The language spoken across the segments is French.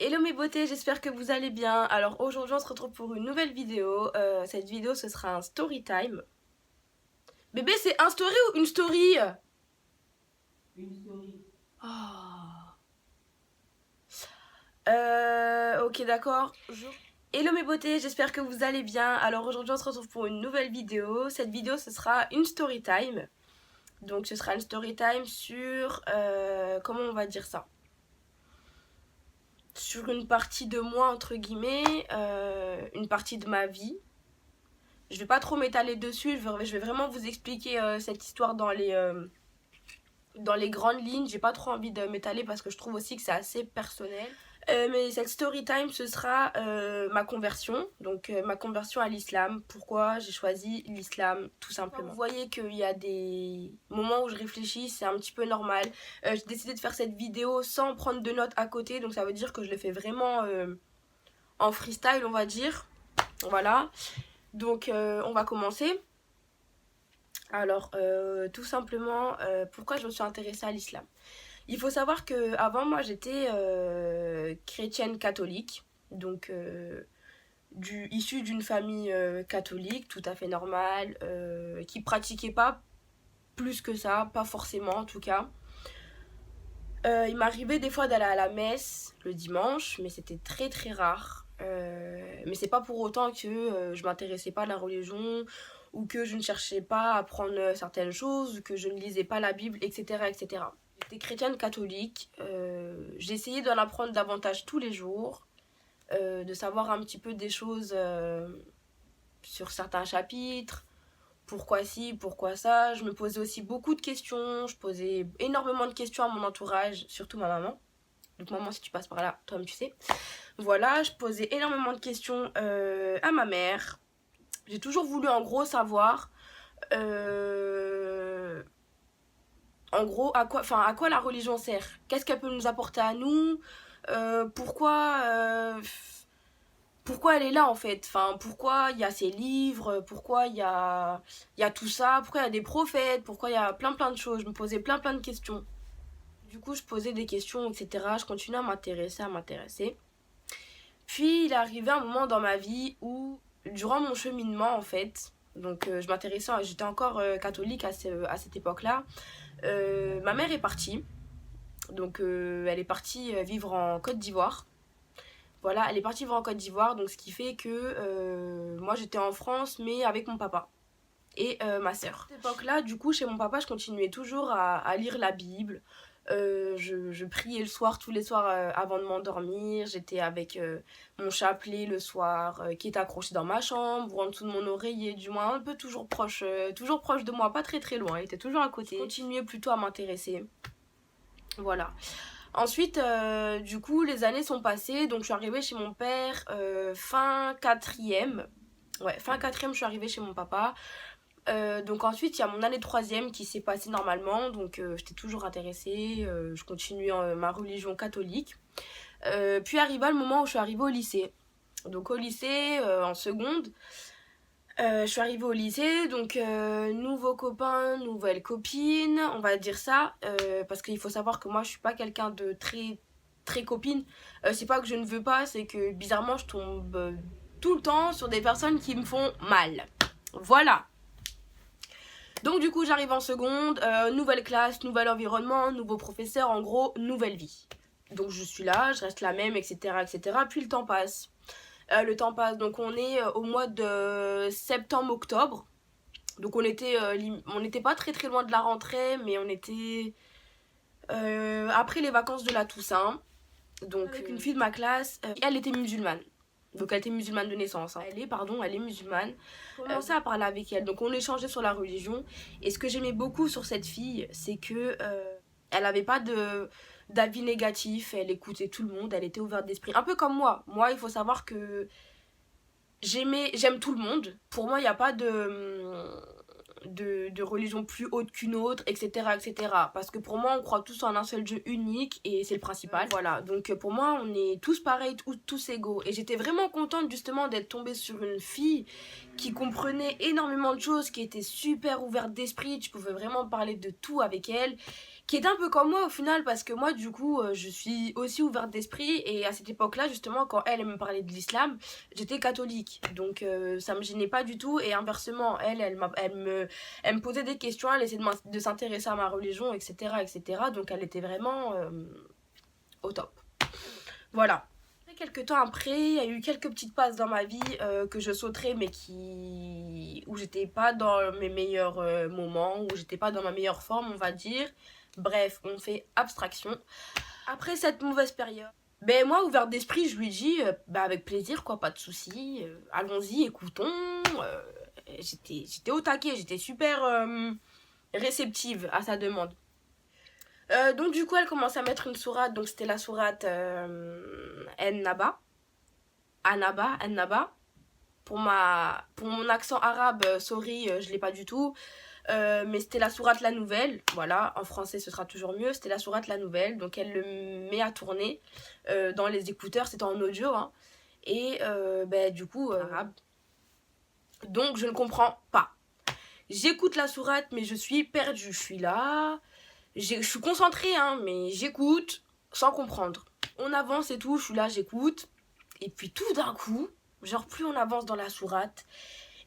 Hello mes beautés, j'espère que vous allez bien. Alors aujourd'hui on se retrouve pour une nouvelle vidéo. Cette vidéo ce sera un story time. Bébé, c'est un story ou une story? Une story. Ok, d'accord. Hello mes beautés, j'espère que vous allez bien. Alors aujourd'hui on se retrouve pour une nouvelle vidéo. Cette vidéo ce sera une story time. Donc ce sera une story time sur... comment on va dire ça? Sur une partie de moi entre guillemets, une partie de ma vie. Je vais pas trop m'étaler dessus, je vais vraiment vous expliquer cette histoire dans les grandes lignes. J'ai pas trop envie de m'étaler parce que je trouve aussi que c'est assez personnel. Mais cette story time, ce sera ma conversion, donc ma conversion à l'islam. Pourquoi j'ai choisi l'islam, tout simplement. Vous voyez qu'il y a des moments où je réfléchis, c'est un petit peu normal. J'ai décidé de faire cette vidéo sans prendre de notes à côté, donc ça veut dire que je le fais vraiment en freestyle, on va dire. Voilà. Donc on va commencer. Alors tout simplement, pourquoi je me suis intéressée à l'islam? Il faut savoir que avant moi j'étais chrétienne catholique, donc issue d'une famille catholique tout à fait normale, qui pratiquait pas plus que ça, pas forcément en tout cas. Il m'arrivait des fois d'aller à la messe le dimanche, mais c'était très très rare. Mais c'est pas pour autant que je m'intéressais pas à la religion ou que je ne cherchais pas à apprendre certaines choses ou que je ne lisais pas la Bible, etc. etc. J'étais chrétienne catholique, j'ai essayé d'en apprendre davantage tous les jours, de savoir un petit peu des choses sur certains chapitres, pourquoi ci, pourquoi ça. Je me posais aussi beaucoup de questions, je posais énormément de questions à mon entourage, surtout ma maman. Donc maman, si tu passes par là, toi-même tu sais. Voilà, je posais énormément de questions à ma mère. J'ai toujours voulu en gros savoir en gros à quoi la religion sert. Qu'est-ce qu'elle peut nous apporter à nous, pourquoi elle est là en fait, enfin pourquoi il y a ces livres, pourquoi il y a tout ça, pourquoi il y a des prophètes, pourquoi il y a plein de choses. Je me posais plein de questions. Du coup je posais des questions, etc. Je continuais à m'intéresser. Puis il est arrivé un moment dans ma vie où, durant mon cheminement en fait, donc je m'intéressais, j'étais encore catholique à cette époque-là, ma mère est partie. Donc elle est partie vivre en Côte d'Ivoire. Voilà, elle est partie vivre en Côte d'Ivoire, donc ce qui fait que moi j'étais en France mais avec mon papa et ma sœur. À cette époque-là, du coup, chez mon papa, je continuais toujours à lire la Bible. Je priais le soir, tous les soirs avant de m'endormir. J'étais avec mon chapelet le soir qui était accroché dans ma chambre ou en dessous de mon oreiller, du moins un peu toujours proche de moi, pas très très loin. Il était toujours à côté. Je continuais plutôt à m'intéresser. Voilà. Ensuite, du coup, les années sont passées, donc je suis arrivée chez mon père fin quatrième. Ouais, fin quatrième, je suis arrivée chez mon papa. Donc ensuite, il y a mon année troisième qui s'est passée normalement, donc j'étais toujours intéressée, je continuais ma religion catholique. Puis arriva le moment où je suis arrivée au lycée. Donc au lycée, en seconde, je suis arrivée au lycée, donc nouveaux copains, nouvelles copines, on va dire ça, parce qu'il faut savoir que moi je suis pas quelqu'un de très copine. C'est pas que je ne veux pas, c'est que bizarrement je tombe tout le temps sur des personnes qui me font mal. Voilà. Donc du coup j'arrive en seconde, nouvelle classe, nouvel environnement, nouveau professeur, en gros nouvelle vie. Donc je suis là, je reste la même, etc. etc. Puis le temps passe. Donc on est au mois de septembre-octobre. Donc on n'était pas très très loin de la rentrée, mais on était après les vacances de la Toussaint. Donc avec une fille de ma classe, elle était musulmane. Donc elle était musulmane de naissance. Hein. Elle est musulmane. J'ai commencé à parler avec elle. Donc on échangeait sur la religion. Et ce que j'aimais beaucoup sur cette fille, c'est que elle avait pas d'avis négatif. Elle écoutait tout le monde. Elle était ouverte d'esprit. Un peu comme moi. Moi, il faut savoir que j'aime tout le monde. Pour moi, il n'y a pas de religion plus haute qu'une autre, etc., etc. Parce que pour moi, on croit tous en un seul Dieu unique et c'est le principal. Voilà, donc pour moi, on est tous pareils, tous égaux. Et j'étais vraiment contente justement d'être tombée sur une fille qui comprenait énormément de choses, qui était super ouverte d'esprit. Tu pouvais vraiment parler de tout avec elle, qui est un peu comme moi au final, parce que moi du coup je suis aussi ouverte d'esprit, et à cette époque là justement quand elle me parlait de l'islam, j'étais catholique, donc ça me gênait pas du tout, et inversement elle me posait des questions, elle essayait de s'intéresser à ma religion, etc., donc elle était vraiment au top. Voilà. Quelques temps après, il y a eu quelques petites passes dans ma vie que je sauterais, mais où j'étais pas dans mes meilleurs moments, où j'étais pas dans ma meilleure forme, on va dire. Bref, on fait abstraction. Après cette mauvaise période, ben moi, ouvert d'esprit, je lui dis, bah avec plaisir, quoi, pas de soucis, allons-y, écoutons. J'étais au taquet, j'étais super réceptive à sa demande. Donc du coup elle commence à mettre une sourate, donc c'était la sourate En-Naba, Anaba, En-Naba. Pour mon accent arabe, sorry, je l'ai pas du tout. Mais c'était la sourate La Nouvelle, voilà, en français ce sera toujours mieux, c'était la sourate La Nouvelle, donc elle le met à tourner dans les écouteurs, c'était en audio, hein, et du coup, arabe. Donc je ne comprends pas. J'écoute la sourate, mais je suis perdue, je suis là, je suis concentrée, hein, mais j'écoute sans comprendre. On avance et tout, je suis là, j'écoute, et puis tout d'un coup, genre plus on avance dans la sourate,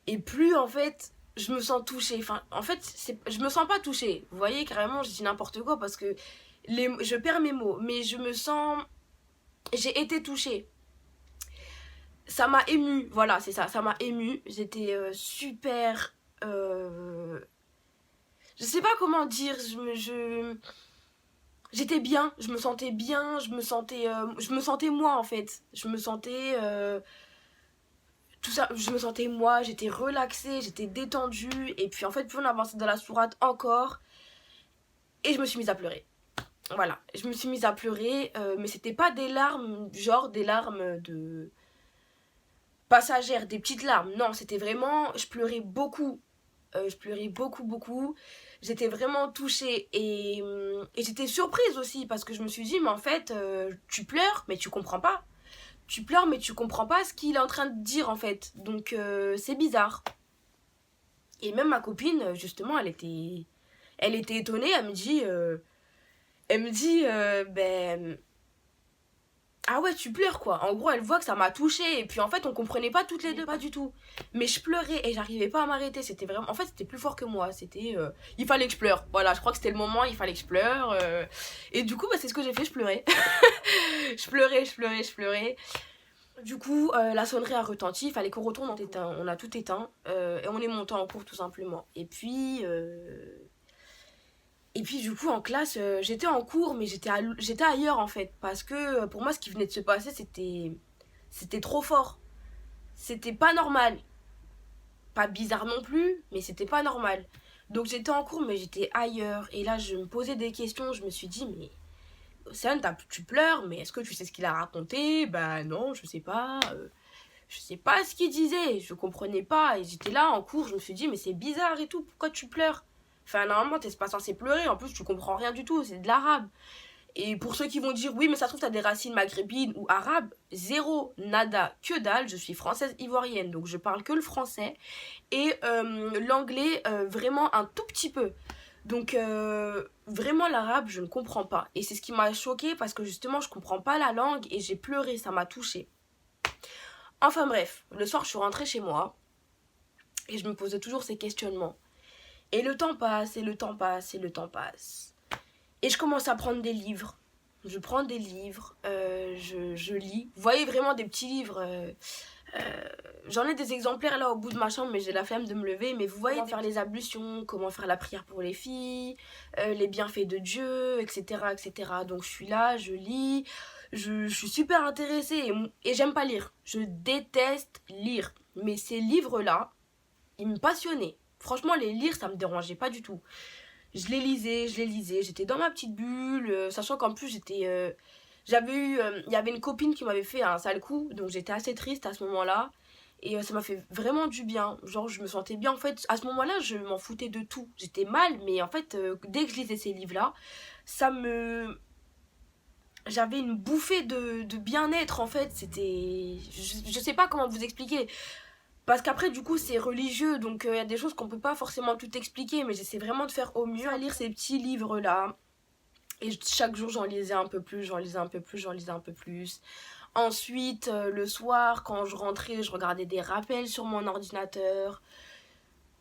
et plus en fait je me sens touchée. Enfin, en fait, je me sens pas touchée. Vous voyez, carrément, je dis n'importe quoi parce que je perds mes mots, mais je me sens. J'ai été touchée. Ça m'a émue, voilà, c'est ça, ça m'a émue. J'étais super. Je sais pas comment dire, j'étais bien, je me sentais bien, je me sentais moi en fait. Je me sentais. Tout ça, je me sentais moi, j'étais relaxée, j'étais détendue, et puis en fait plus on avançait dans la sourate encore, et je me suis mise à pleurer. Voilà, je me suis mise à pleurer, mais c'était pas des larmes, genre des larmes de passagères, des petites larmes, non, c'était vraiment, je pleurais beaucoup, beaucoup, j'étais vraiment touchée, et j'étais surprise aussi, parce que je me suis dit, mais en fait, tu pleures, mais tu comprends pas. Tu pleures, mais tu comprends pas ce qu'il est en train de dire, en fait. Donc, c'est bizarre. Et même ma copine, justement, elle était étonnée. Elle me dit, ah ouais, tu pleures, quoi. En gros, elle voit que ça m'a touchée. Et puis, en fait, on comprenait pas toutes les deux, pas du tout. Mais je pleurais et j'arrivais pas à m'arrêter. C'était vraiment, en fait, c'était plus fort que moi. C'était, il fallait que je pleure. Voilà, je crois que c'était le moment, il fallait que je pleure. Et du coup, c'est ce que j'ai fait, je pleurais. Je pleurais. Du coup, la sonnerie a retenti, il fallait qu'on retourne, on a tout éteint, et on est monté en cours tout simplement. Et puis du coup, en classe, j'étais en cours, mais j'étais ailleurs en fait, parce que pour moi, ce qui venait de se passer, c'était trop fort. C'était pas normal. Pas bizarre non plus, mais c'était pas normal. Donc j'étais en cours, mais j'étais ailleurs, et là, je me posais des questions, je me suis dit, mais Océane, tu pleures, mais est-ce que tu sais ce qu'il a raconté? Bah non, je sais pas. Je sais pas ce qu'il disait, je comprenais pas. Et j'étais là en cours, je me suis dit, mais c'est bizarre et tout, pourquoi tu pleures? Enfin, normalement, t'es pas censé pleurer, en plus, tu comprends rien du tout, c'est de l'arabe. Et pour ceux qui vont dire, oui, mais ça se trouve, t'as des racines maghrébines ou arabes, zéro, nada, que dalle, je suis française ivoirienne, donc je parle que le français. Et l'anglais, vraiment un tout petit peu. Donc, vraiment, l'arabe, je ne comprends pas. Et c'est ce qui m'a choquée parce que justement, je comprends pas la langue et j'ai pleuré, ça m'a touchée. Enfin bref, le soir, je suis rentrée chez moi et je me posais toujours ces questionnements. Et le temps passe, et le temps passe, et le temps passe. Et je commence à prendre des livres. Je prends des livres, je lis. Vous voyez vraiment des petits livres. J'en ai des exemplaires là au bout de ma chambre, mais j'ai la flemme de me lever. Mais vous voyez, comment faire les ablutions, comment faire la prière pour les filles, les bienfaits de Dieu, etc., etc. Donc je suis là, je lis, je suis super intéressée et j'aime pas lire. Je déteste lire. Mais ces livres-là, ils me passionnaient. Franchement, les lire, ça me dérangeait pas du tout. Je les lisais, j'étais dans ma petite bulle, sachant qu'en plus il y avait une copine qui m'avait fait un sale coup, donc j'étais assez triste à ce moment-là. Et ça m'a fait vraiment du bien. Genre, je me sentais bien. En fait, à ce moment-là, je m'en foutais de tout. J'étais mal, mais en fait, dès que je lisais ces livres-là, ça me. J'avais une bouffée de bien-être, en fait. C'était. Je sais pas comment vous expliquer. Parce qu'après, du coup, c'est religieux, donc il y a des choses qu'on peut pas forcément tout expliquer, mais j'essaie vraiment de faire au mieux à lire ces petits livres-là. Et chaque jour, j'en lisais un peu plus, j'en lisais un peu plus, j'en lisais un peu plus. Ensuite, le soir, quand je rentrais, je regardais des rappels sur mon ordinateur.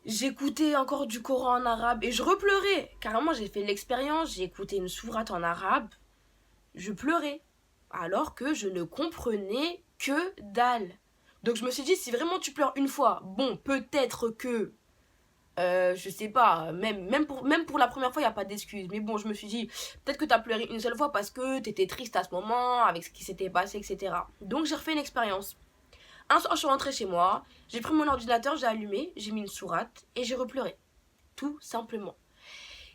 J'écoutais encore du Coran en arabe et je repleurais. Carrément, j'ai fait l'expérience, j'ai écouté une sourate en arabe, je pleurais. Alors que je ne comprenais que dalle. Donc je me suis dit, si vraiment tu pleures une fois, bon, peut-être que je sais pas, même pour la première fois, il n'y a pas d'excuse. Mais bon, je me suis dit, peut-être que tu as pleuré une seule fois parce que tu étais triste à ce moment, avec ce qui s'était passé, etc. Donc j'ai refait une expérience. Un soir, je suis rentrée chez moi, j'ai pris mon ordinateur, j'ai allumé, j'ai mis une sourate et j'ai repleuré. Tout simplement.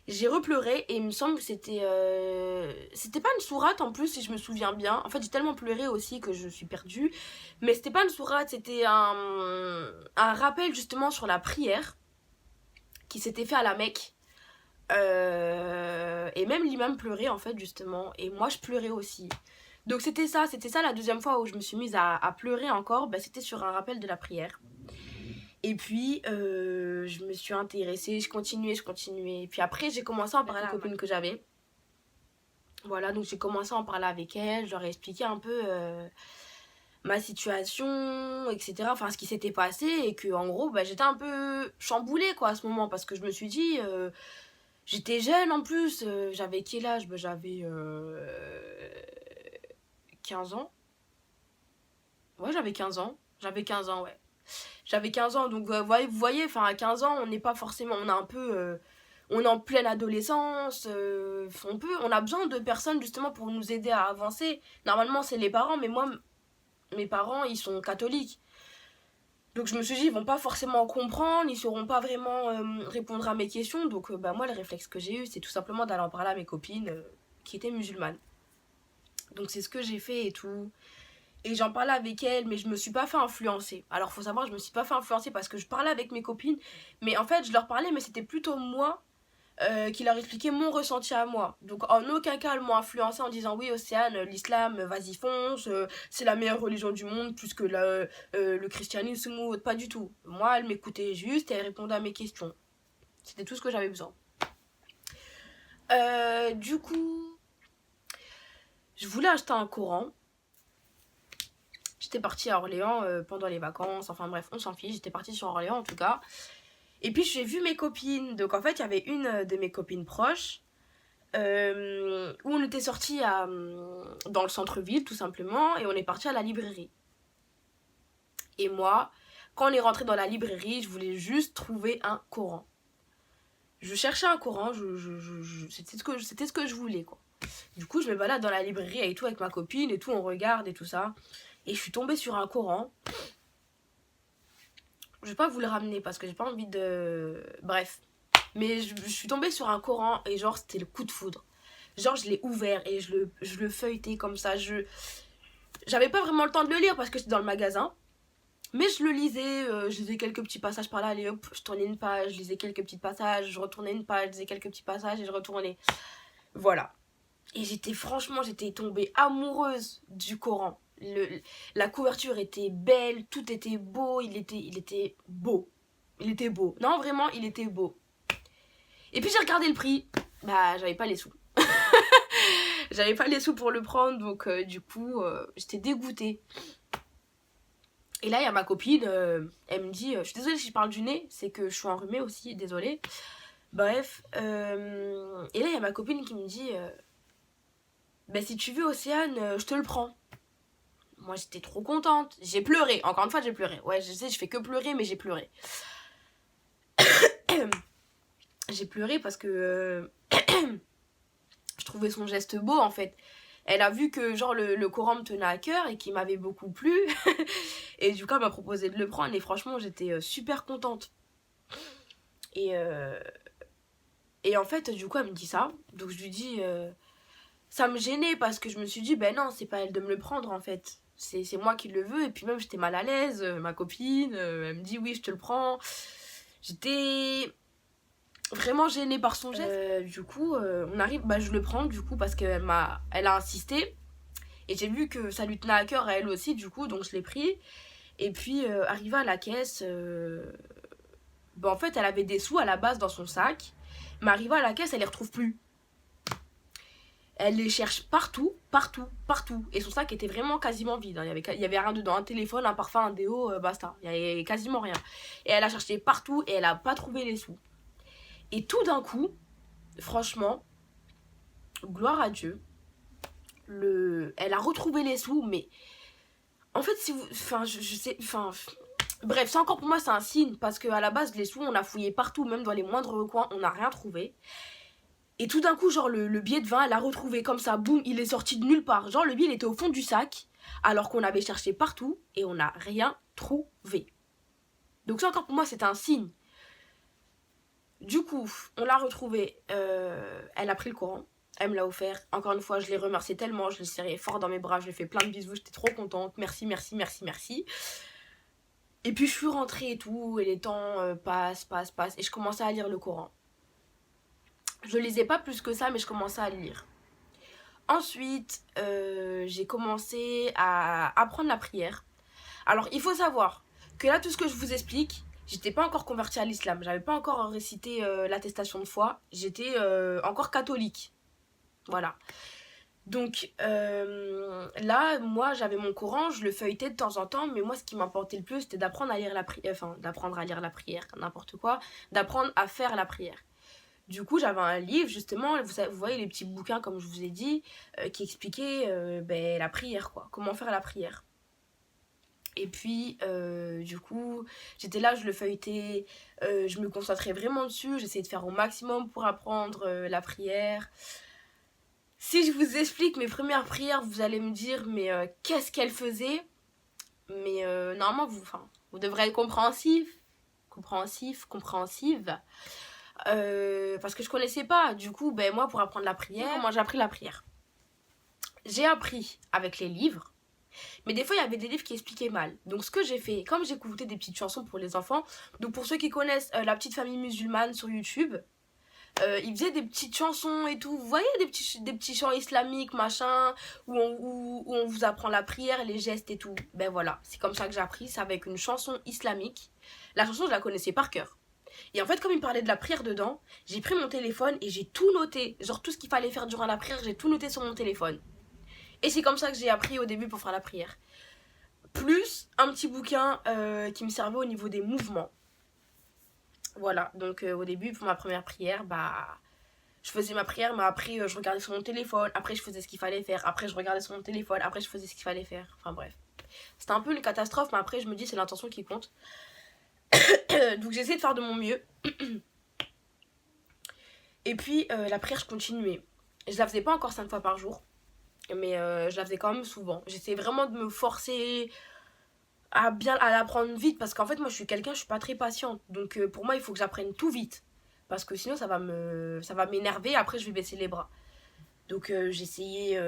J'ai repleuré et il me semble que c'était... C'était pas une sourate en plus, si je me souviens bien. En fait, j'ai tellement pleuré aussi que je suis perdue. Mais c'était pas une sourate, c'était un rappel justement sur la prière qui s'était fait à la Mecque. Et même l'imam pleurait en fait justement. Et moi je pleurais aussi. Donc c'était ça la deuxième fois où je me suis mise à pleurer encore. Bah, c'était sur un rappel de la prière. Et puis je me suis intéressée, je continuais. Et puis après j'ai commencé à en parler à une copine que j'avais. Voilà, donc j'ai commencé à en parler avec elle. Je leur ai expliqué un peu ma situation, etc. Enfin, ce qui s'était passé. Et que en gros, bah, j'étais un peu chamboulée quoi à ce moment. Parce que je me suis dit... j'étais jeune en plus, j'avais quel âge? Bah, j'avais 15 ans. Ouais, j'avais 15 ans. J'avais 15 ans, ouais. J'avais 15 ans, donc vous voyez, enfin à 15 ans, on n'est pas forcément, on a un peu, on est en pleine adolescence, on a besoin de personnes justement pour nous aider à avancer. Normalement, c'est les parents, mais moi, mes parents, ils sont catholiques. Donc je me suis dit, ils vont pas forcément comprendre, ils sauront pas vraiment répondre à mes questions. Donc bah, moi, le réflexe que j'ai eu, c'est tout simplement d'aller en parler à mes copines qui étaient musulmanes. Donc c'est ce que j'ai fait et tout. Et j'en parlais avec elles, mais je me suis pas fait influencer. Alors faut savoir, je me suis pas fait influencer parce que je parlais avec mes copines. Mais en fait, je leur parlais, mais c'était plutôt moi qui leur expliquait mon ressenti à moi. Donc en aucun cas elles m'ont influencé en disant oui Océane, l'islam, vas-y fonce, c'est la meilleure religion du monde plus que le christianisme ou autre, pas du tout. Moi elles m'écoutaient juste et elles répondaient à mes questions. C'était tout ce que j'avais besoin. Du coup, je voulais acheter un Coran. J'étais partie à Orléans pendant les vacances, enfin bref, on s'en fiche, j'étais partie sur Orléans en tout cas. Et puis j'ai vu mes copines, donc en fait il y avait une de mes copines proches où on était sortis dans le centre-ville tout simplement et on est parti à la librairie. Et moi, quand on est rentré dans la librairie, je voulais juste trouver un Coran. Je cherchais un Coran, c'était ce que je voulais quoi. Du coup, je me balade dans la librairie et tout avec ma copine et tout, on regarde et tout ça. Et je suis tombée sur un Coran. Je vais pas vous le ramener parce que j'ai pas envie de... Bref. Mais je suis tombée sur un Coran et genre c'était le coup de foudre. Genre je l'ai ouvert et je le feuilletais comme ça. J'avais pas vraiment le temps de le lire parce que c'était dans le magasin. Mais je le lisais, je lisais quelques petits passages par là, allez hop, je tournais une page, je lisais quelques petits passages, je retournais une page, je lisais quelques petits passages et je retournais. Voilà. Et j'étais tombée amoureuse du Coran. La couverture était belle, tout était beau, il était beau. Il était beau. Non, vraiment, il était beau. Et puis j'ai regardé le prix. Bah, j'avais pas les sous. J'avais pas les sous pour le prendre, donc du coup, j'étais dégoûtée. Et là, il y a ma copine, elle me dit, je suis désolée si je parle du nez, c'est que je suis enrhumée aussi, désolée. Bref, et là, il y a ma copine qui me dit, bah si tu veux Océane, je te le prends. Moi, j'étais trop contente. J'ai pleuré, encore une fois, j'ai pleuré. Ouais, je sais, je fais que pleurer, mais j'ai pleuré. J'ai pleuré parce que je trouvais son geste beau, en fait. Elle a vu que genre le Coran me tenait à cœur et qu'il m'avait beaucoup plu. Et du coup, elle m'a proposé de le prendre. Et franchement, j'étais super contente. Et en fait, du coup, elle me dit ça. Donc, je lui dis... ça me gênait parce que je me suis dit, ben non, c'est pas elle de me le prendre, en fait. C'est moi qui le veux. Et puis même, j'étais mal à l'aise. Ma copine, elle me dit, oui, je te le prends. J'étais... vraiment gênée par son geste. Du coup, on arrive, bah je le prends du coup parce qu'elle elle a insisté. Et j'ai vu que ça lui tenait à cœur à elle aussi du coup, donc je l'ai pris. Et puis, arrivé à la caisse, bah en fait, elle avait des sous à la base dans son sac. Mais arrivé à la caisse, elle les retrouve plus. Elle les cherche partout, partout, partout. Et son sac était vraiment quasiment vide, hein. Il y avait rien dedans, un téléphone, un parfum, un déo, basta. Il y avait quasiment rien. Et elle a cherché partout et elle a pas trouvé les sous. Et tout d'un coup, franchement, gloire à Dieu, elle a retrouvé les sous, mais en fait, si vous, enfin, je sais, enfin, bref, ça encore pour moi c'est un signe parce que à la base les sous on a fouillé partout, même dans les moindres recoins, on n'a rien trouvé. Et tout d'un coup, genre le billet de 20, elle l'a retrouvé comme ça, boum, il est sorti de nulle part. Genre le billet il était au fond du sac, alors qu'on avait cherché partout et on n'a rien trouvé. Donc ça encore pour moi c'est un signe. Du coup, on l'a retrouvé, elle a pris le Coran, elle me l'a offert. Encore une fois, je l'ai remercié tellement, je l'ai serré fort dans mes bras, je lui ai fait plein de bisous, j'étais trop contente. Merci, merci, merci, merci. Et puis je suis rentrée et tout, et les temps passent, et je commençais à lire le Coran. Je lisais pas plus que ça, mais je commençais à le lire. Ensuite, j'ai commencé à apprendre la prière. Alors, il faut savoir que là, tout ce que je vous explique, j'étais pas encore convertie à l'islam. J'avais pas encore récité l'attestation de foi. J'étais encore catholique. Voilà. Donc là, moi, j'avais mon Coran, je le feuilletais de temps en temps, mais moi, ce qui m'importait le plus, c'était d'apprendre à lire la prière, enfin, d'apprendre à lire la prière, n'importe quoi, d'apprendre à faire la prière. Du coup, j'avais un livre, justement, vous voyez les petits bouquins, comme je vous ai dit, qui expliquaient la prière, quoi, comment faire la prière. Et puis, du coup, j'étais là, je le feuilletais, je me concentrais vraiment dessus, j'essayais de faire au maximum pour apprendre la prière. Si je vous explique mes premières prières, vous allez me dire, mais qu'est-ce qu'elle faisait? Mais normalement, vous devrez être compréhensive. Parce que je connaissais pas. Du coup, ben, moi, pour apprendre la prière, comment j'ai appris la prière? J'ai appris avec les livres. Mais des fois, il y avait des livres qui expliquaient mal. Donc, ce que j'ai fait, comme j'écoutais des petites chansons pour les enfants, donc pour ceux qui connaissent La Petite Famille Musulmane sur YouTube, ils faisaient des petites chansons et tout. Vous voyez, des petits chants islamiques, machin, où on vous apprend la prière, les gestes et tout. Ben voilà, c'est comme ça que j'ai appris. C'est avec une chanson islamique. La chanson, je la connaissais par cœur. Et en fait, comme il me parlait de la prière dedans, j'ai pris mon téléphone et j'ai tout noté. Genre, tout ce qu'il fallait faire durant la prière, j'ai tout noté sur mon téléphone. Et c'est comme ça que j'ai appris au début pour faire la prière. Plus un petit bouquin qui me servait au niveau des mouvements. Voilà, donc au début, pour ma première prière, bah, je faisais ma prière, mais après, je regardais sur mon téléphone. Après, je faisais ce qu'il fallait faire. Après, je regardais sur mon téléphone. Après, je faisais ce qu'il fallait faire. Enfin, bref. C'était un peu une catastrophe, mais après, je me dis, c'est l'intention qui compte. Donc, j'essaie de faire de mon mieux. Et puis, la prière, je continuais. Je la faisais pas encore 5 fois par jour, mais je la faisais quand même souvent. J'essayais vraiment de me forcer à l'apprendre vite, parce qu'en fait, moi, je suis pas très patiente. Donc, pour moi, il faut que j'apprenne tout vite. Parce que sinon, ça va m'énerver. Après, je vais baisser les bras. Donc, j'essayais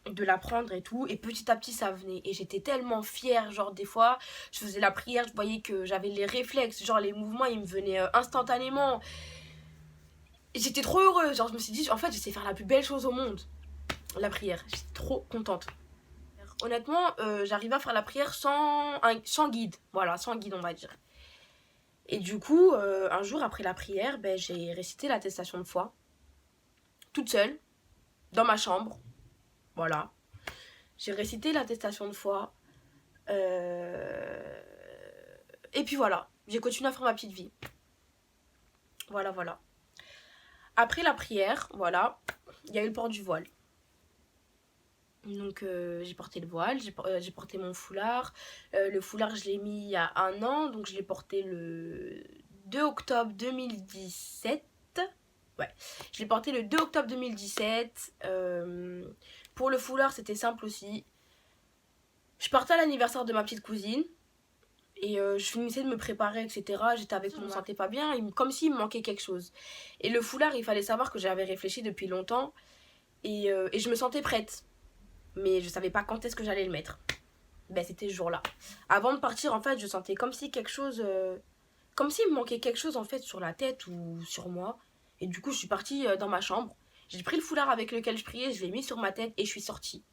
de l'apprendre et tout. Et petit à petit, ça venait. Et j'étais tellement fière. Genre, des fois, je faisais la prière, je voyais que j'avais les réflexes. Genre, les mouvements, ils me venaient instantanément. J'étais trop heureuse, genre je me suis dit, en fait, je sais faire la plus belle chose au monde, la prière. J'étais trop contente. Honnêtement, j'arrivais à faire la prière sans guide, voilà, sans guide on va dire. Et du coup, un jour après la prière, ben, j'ai récité l'attestation de foi, toute seule, dans ma chambre, voilà. J'ai récité l'attestation de foi, et puis voilà, j'ai continué à faire ma petite vie. Voilà, voilà. Après la prière, voilà, il y a eu le port du voile. Donc j'ai porté le voile, j'ai porté mon foulard. Le foulard, je l'ai mis il y a 1 an, donc je l'ai porté le 2 octobre 2017. Ouais, je l'ai porté le 2 octobre 2017. Pour le foulard, c'était simple aussi. Je partais à l'anniversaire de ma petite cousine. Et je finissais de me préparer, etc. J'étais avec moi, je me sentais pas bien, comme s'il me manquait quelque chose. Et le foulard, il fallait savoir que j'avais réfléchi depuis longtemps. Et je me sentais prête. Mais je savais pas quand est-ce que j'allais le mettre. Ben, c'était ce jour-là. Avant de partir, en fait, je sentais comme si quelque chose... comme s'il me manquait quelque chose, en fait, sur la tête ou sur moi. Et du coup, je suis partie dans ma chambre. J'ai pris le foulard avec lequel je priais, je l'ai mis sur ma tête et je suis sortie.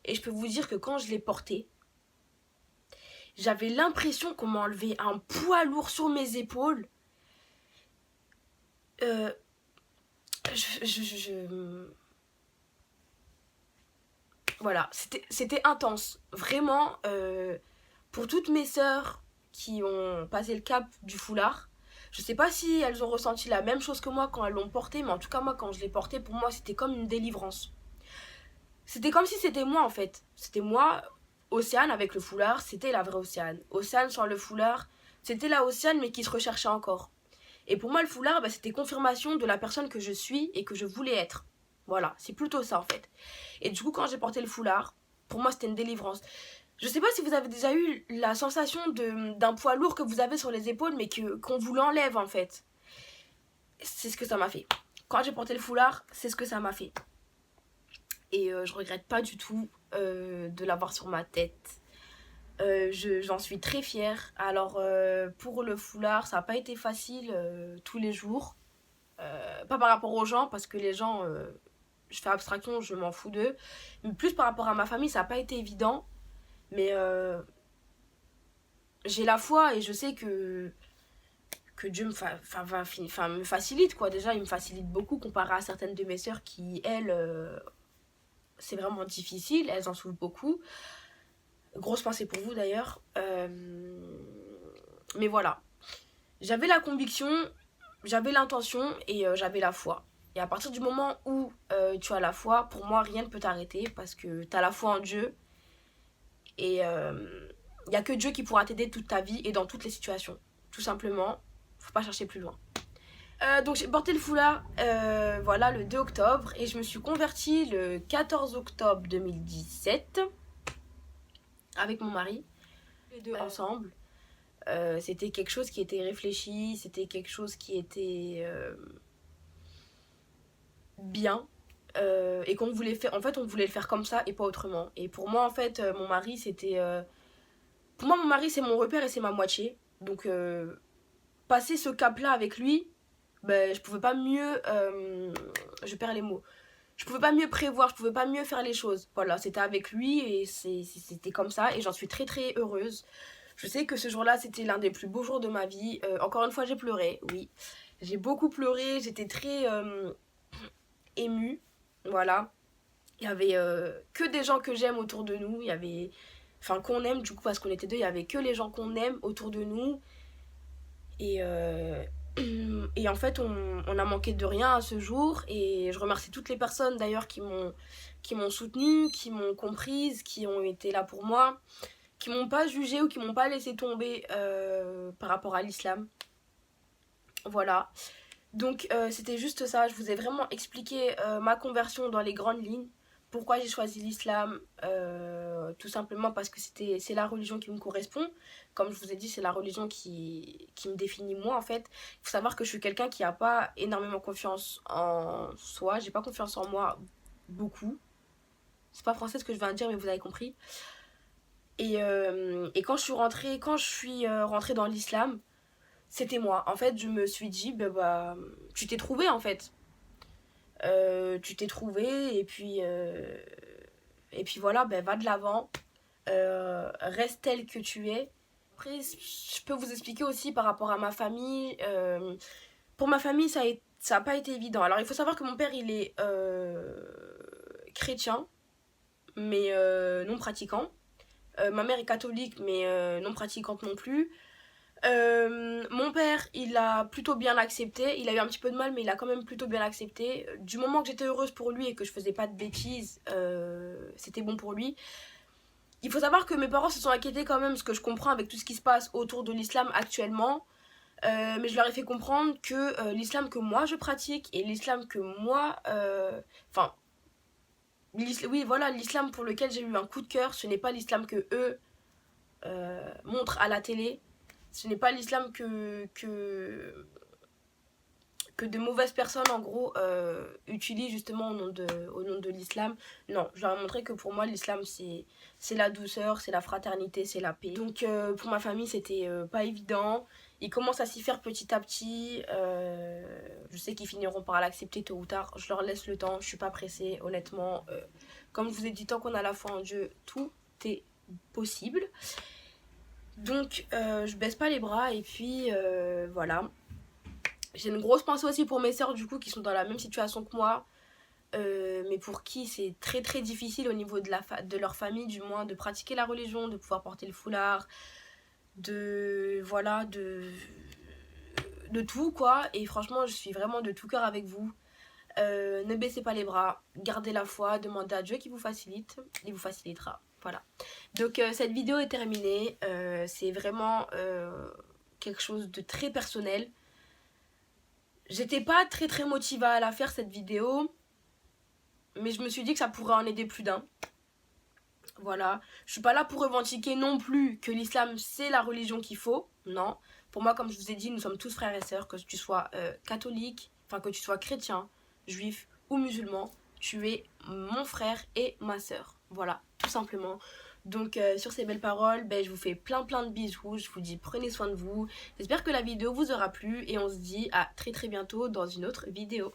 Et je peux vous dire que quand je l'ai porté, j'avais l'impression qu'on m'enlevait un poids lourd sur mes épaules. Voilà, c'était intense. Vraiment, pour toutes mes sœurs qui ont passé le cap du foulard, je sais pas si elles ont ressenti la même chose que moi quand elles l'ont porté, mais en tout cas, moi, quand je l'ai porté, pour moi, c'était comme une délivrance. C'était comme si c'était moi, en fait. C'était moi, Océane, avec le foulard, c'était la vraie Océane. Océane sans le foulard, c'était la Océane, mais qui se recherchait encore. Et pour moi, le foulard, bah, c'était confirmation de la personne que je suis et que je voulais être. Voilà, c'est plutôt ça, en fait. Et du coup, quand j'ai porté le foulard, pour moi, c'était une délivrance. Je sais pas si vous avez déjà eu la sensation d'un poids lourd que vous avez sur les épaules, mais qu'on vous l'enlève, en fait. C'est ce que ça m'a fait. Quand j'ai porté le foulard, c'est ce que ça m'a fait. Et je regrette pas du tout de l'avoir sur ma tête. J'en suis très fière. Alors, pour le foulard, ça n'a pas été facile tous les jours. Pas par rapport aux gens, parce que les gens, je fais abstraction, je m'en fous d'eux. Mais plus par rapport à ma famille, ça n'a pas été évident. Mais j'ai la foi et je sais que Dieu me facilite, quoi. Déjà, il me facilite beaucoup comparé à certaines de mes sœurs qui, elles, c'est vraiment difficile. Elles en souffrent beaucoup. Grosse pensée pour vous, d'ailleurs. Mais voilà. J'avais la conviction, j'avais l'intention et j'avais la foi. Et à partir du moment où tu as la foi, pour moi, rien ne peut t'arrêter parce que tu as la foi en Dieu. Et il n'y a que Dieu qui pourra t'aider toute ta vie et dans toutes les situations. Tout simplement, faut pas chercher plus loin. Donc j'ai porté le foulard voilà, le 2 octobre et je me suis convertie le 14 octobre 2017 avec mon mari, les deux ensemble. C'était quelque chose qui était réfléchi, c'était quelque chose qui était bien et qu'on voulait faire. En fait, on voulait le faire comme ça et pas autrement. Et pour moi, en fait, mon mari, c'était. Pour moi, mon mari, c'est mon repère et c'est ma moitié. Donc, passer ce cap-là avec lui, ben, je pouvais pas mieux. Je perds les mots. Je pouvais pas mieux prévoir, je pouvais pas mieux faire les choses. Voilà, c'était avec lui et c'était comme ça. Et j'en suis très très heureuse. Je sais que ce jour-là, c'était l'un des plus beaux jours de ma vie. Encore une fois, j'ai pleuré, oui. J'ai beaucoup pleuré, j'étais très émue. Voilà. Il y avait que des gens que j'aime autour de nous. Il y avait. Enfin, qu'on aime, du coup, parce qu'on était deux, il y avait que les gens qu'on aime autour de nous. Et, et en fait, on a manqué de rien à ce jour. Et je remercie toutes les personnes d'ailleurs qui m'ont soutenue, qui m'ont comprise, qui ont été là pour moi, qui m'ont pas jugée ou qui m'ont pas laissé tomber par rapport à l'islam. Voilà. Donc c'était juste ça, je vous ai vraiment expliqué ma conversion dans les grandes lignes. Pourquoi j'ai choisi l'islam, tout simplement parce que c'est la religion qui me correspond. Comme je vous ai dit, c'est la religion qui me définit moi en fait. Il faut savoir que je suis quelqu'un qui n'a pas énormément confiance en soi. J'ai pas confiance en moi beaucoup. C'est pas français ce que je viens de dire, mais vous avez compris. Et quand je suis rentrée dans l'islam, c'était moi. En fait, je me suis dit, bah tu t'es trouvé en fait. Tu t'es trouvé et puis voilà, ben, va de l'avant. Reste tel que tu es. Après, je peux vous expliquer aussi par rapport à ma famille. Pour ma famille, ça a pas été évident. Alors, il faut savoir que mon père, il est chrétien, mais non pratiquant. Ma mère est catholique, mais non pratiquante non plus. Mon père, il a plutôt bien accepté. Il a eu un petit peu de mal, mais il a quand même plutôt bien accepté. Du moment que j'étais heureuse pour lui et que je faisais pas de bêtises, c'était bon pour lui. Il faut savoir que mes parents se sont inquiétés quand même, ce que je comprends avec tout ce qui se passe autour de l'islam actuellement. Mais je leur ai fait comprendre que l'islam que moi je pratique et l'islam que moi. Enfin. Oui, voilà, l'islam pour lequel j'ai eu un coup de cœur, ce n'est pas l'islam que eux montrent à la télé. Ce n'est pas l'islam que de mauvaises personnes en gros utilisent justement au nom de l'islam. Non, je leur ai montré que pour moi l'islam c'est la douceur, c'est la fraternité, c'est la paix. Donc pour ma famille c'était pas évident. Ils commencent à s'y faire petit à petit. Je sais qu'ils finiront par l'accepter tôt ou tard. Je leur laisse le temps, je suis pas pressée honnêtement. Comme je vous ai dit, tant qu'on a la foi en Dieu, tout est possible. Donc je baisse pas les bras et puis voilà. J'ai une grosse pensée aussi pour mes sœurs du coup qui sont dans la même situation que moi. mais pour qui c'est très très difficile au niveau de leur famille du moins de pratiquer la religion, de pouvoir porter le foulard, voilà, de tout quoi. Et franchement, je suis vraiment de tout cœur avec vous. Ne baissez pas les bras, gardez la foi, demandez à Dieu qui vous facilite, il vous facilitera. Voilà. Donc cette vidéo est terminée. C'est vraiment quelque chose de très personnel. J'étais pas très très motivée à la faire cette vidéo, mais je me suis dit que ça pourrait en aider plus d'un. Voilà. Je suis pas là pour revendiquer non plus que l'islam c'est la religion qu'il faut. Non. Pour moi, comme je vous ai dit, nous sommes tous frères et sœurs, que tu sois catholique, enfin que tu sois chrétien, juif ou musulman, tu es mon frère et ma sœur. Voilà, tout simplement. Donc sur ces belles paroles, je vous fais plein de bisous. Je vous dis prenez soin de vous. J'espère que la vidéo vous aura plu et on se dit à très bientôt dans une autre vidéo.